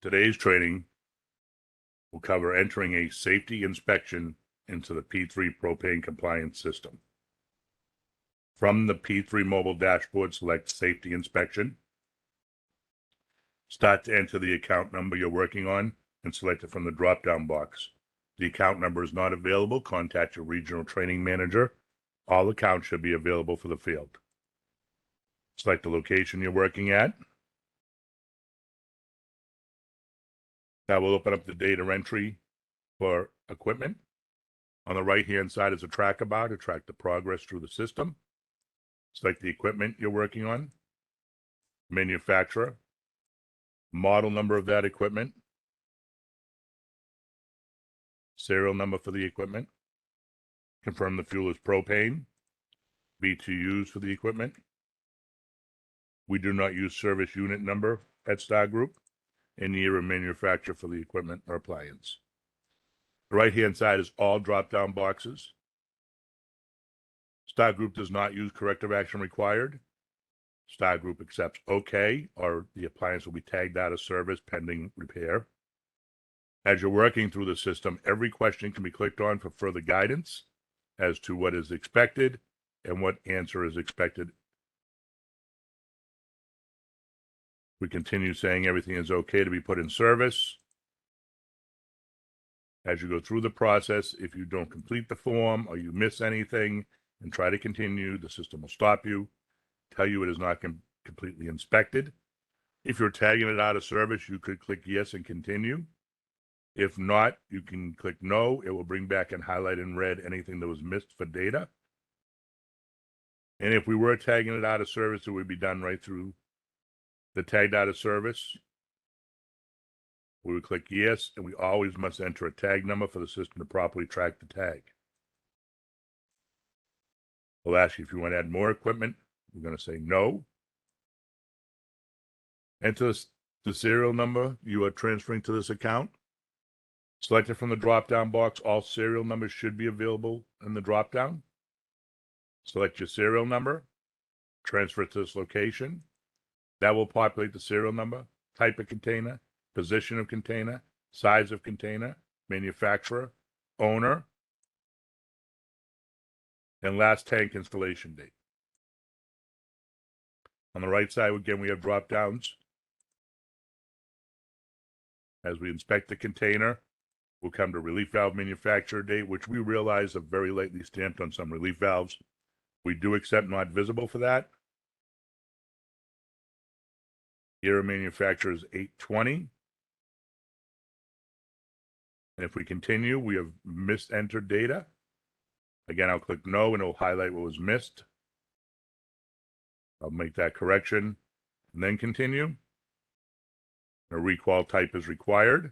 Today's training will cover entering a safety inspection into the P3 propane compliance system. From the P3 mobile dashboard, select Safety Inspection. Start to enter the account number you're working on and select it from the drop-down box. If the account number is not available, contact your regional training manager. All accounts should be available for the field. Select the location you're working at. That will open up the data entry for equipment. On the right-hand side is a tracker bar to track the progress through the system. Select the equipment you're working on, manufacturer, model number of that equipment, serial number for the equipment, confirm the fuel is propane, BTUs for the equipment. We do not use service unit number at Star Group, and year of manufacture for the equipment or appliance. The right-hand side is all drop-down boxes. Star Group does not use corrective action required. Star Group accepts OK, or the appliance will be tagged out of service pending repair. As you're working through the system, every question can be clicked on for further guidance as to what is expected and what answer is expected. We continue saying everything is okay to be put in service. As you go through the process, if you don't complete the form or you miss anything and try to continue, the system will stop you, tell you it is not completely inspected. If you're tagging it out of service, you could click yes and continue. If not, you can click no. It will bring back and highlight in red anything that was missed for data. And if we were tagging it out of service, it would be done right through the tagged out of service. We would click yes, and we always must enter a tag number for the system to properly track the tag. We'll ask you if you want to add more equipment. We're going to say no. Enter the serial number you are transferring to this account. Select it from the drop-down box. All serial numbers should be available in the drop-down. Select your serial number. Transfer it to this location. That will populate the serial number, type of container, position of container, size of container, manufacturer, owner, and last tank installation date. On the right side, again, we have drop downs. As we inspect the container, we'll come to relief valve manufacturer date, which we realize are very lately stamped on some relief valves. We do accept not visible for that. Year of manufacturer is 8/20. And if we continue, we have misentered data. Again, I'll click no, and it'll highlight what was missed. I'll make that correction and then continue. A requal type is required.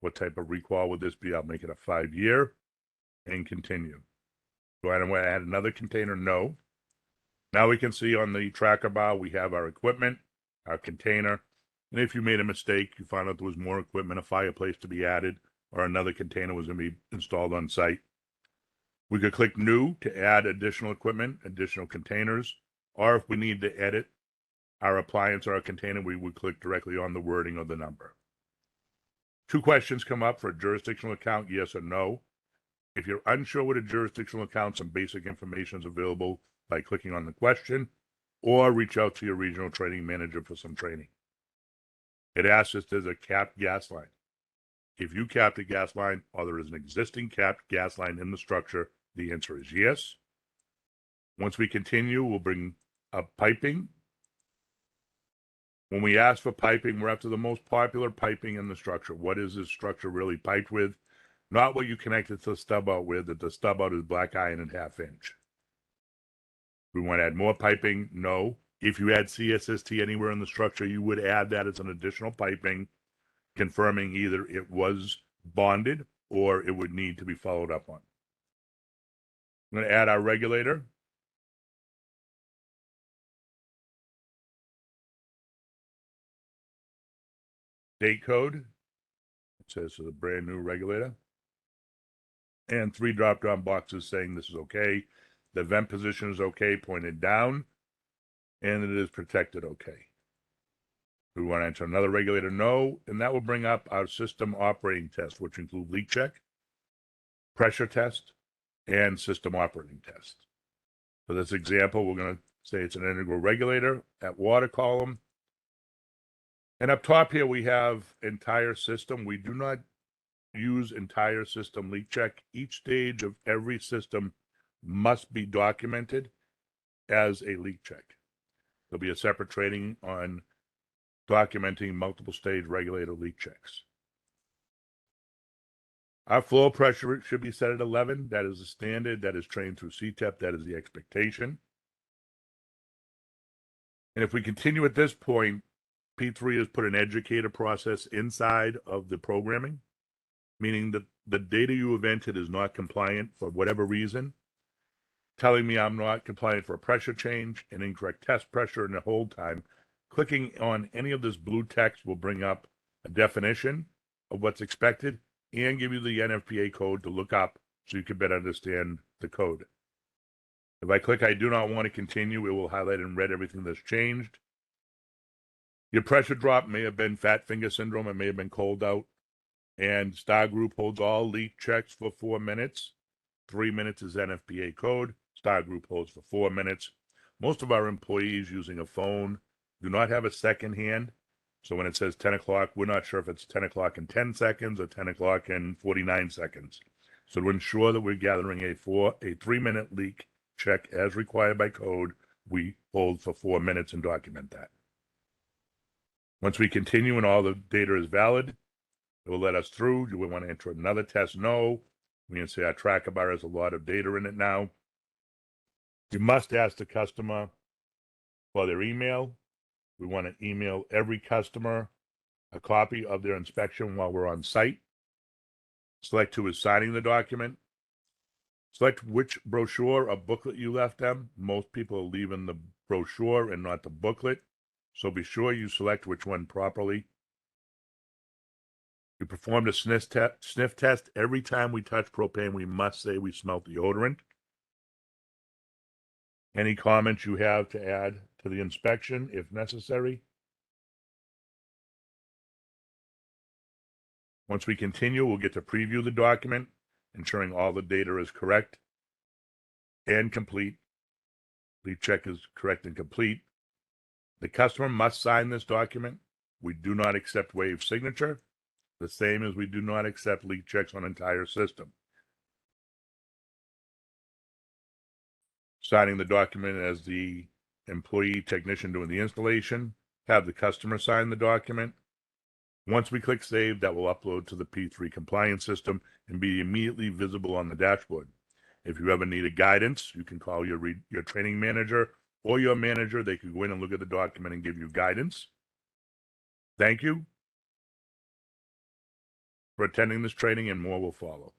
What type of requal would this be? I'll make it a 5-year and continue. Do I want to add another container? No. Now we can see on the tracker bar, we have our equipment, our container. And if you made a mistake, you found out there was more equipment, a fireplace to be added, or another container was going to be installed on site. We could click new to add additional equipment, additional containers, or if we need to edit our appliance or our container, we would click directly on the wording of the number. 2 questions come up for a jurisdictional account, yes or no. If you're unsure what a jurisdictional account, some basic information is available by clicking on the question, or reach out to your regional training manager for some training. It asks if there's a capped gas line. If you capped a gas line or there is an existing capped gas line in the structure, the answer is yes. Once we continue, we'll bring up piping. When we ask for piping, we're after the most popular piping in the structure. What is this structure really piped with? Not what you connect it to the stub out with, that the stub out is black iron and 1/2 inch. We want to add more piping? No. If you add CSST anywhere in the structure, you would add that as an additional piping, confirming either it was bonded or it would need to be followed up on. I'm going to add our regulator. Date code. It says it's a brand new regulator. And 3 drop-down boxes saying this is okay. The vent position is okay, pointed down, and it is protected okay. We want to enter another regulator, no, and that will bring up our system operating test, which include leak check, pressure test, and system operating test. For this example, we're going to say it's an integral regulator at water column. And up top here, we have entire system. We do not use entire system leak check. Each stage of every system must be documented as a leak check. There'll be a separate training on documenting multiple stage regulator leak checks. Our flow pressure should be set at 11. That is the standard. That is trained through CTEP. That is the expectation. And if we continue at this point, P3 has put an educator process inside of the programming, meaning that the data you have entered is not compliant for whatever reason, telling me I'm not compliant for a pressure change, an incorrect test pressure, and the hold time. Clicking on any of this blue text will bring up a definition of what's expected and give you the NFPA code to look up so you can better understand the code. If I click I do not want to continue, it will highlight in red everything that's changed. Your pressure drop may have been fat finger syndrome. It may have been cold out. And Star Group holds all leak checks for 4 minutes. 3 minutes is NFPA code. Star Group holds for 4 minutes. Most of our employees using a phone do not have a second hand. So when it says 10 o'clock, we're not sure if it's 10 o'clock in 10 seconds or 10 o'clock in 49 seconds. So to ensure that we're gathering a 3-minute leak check as required by code, we hold for 4 minutes and document that. Once we continue and all the data is valid, it will let us through. Do we want to enter another test? No. We can say our tracker bar has a lot of data in it now. You must ask the customer for their email. We want to email every customer a copy of their inspection while we're on site. Select who is signing the document. Select which brochure or booklet you left them. Most people are leaving the brochure and not the booklet, so be sure you select which one properly. We performed a sniff test. Every time we touch propane, we must say we smelt deodorant. Any comments you have to add to the inspection, if necessary? Once we continue, we'll get to preview the document, ensuring all the data is correct and complete. Leak check is correct and complete. The customer must sign this document. We do not accept waive signature, the same as we do not accept leak checks on entire system. Signing the document as the employee technician doing the installation, have the customer sign the document. Once we click save, that will upload to the P3 compliance system and be immediately visible on the dashboard. If you ever need guidance, you can call your training manager or your manager. They can go in and look at the document and give you guidance. Thank you for attending this training, and more will follow.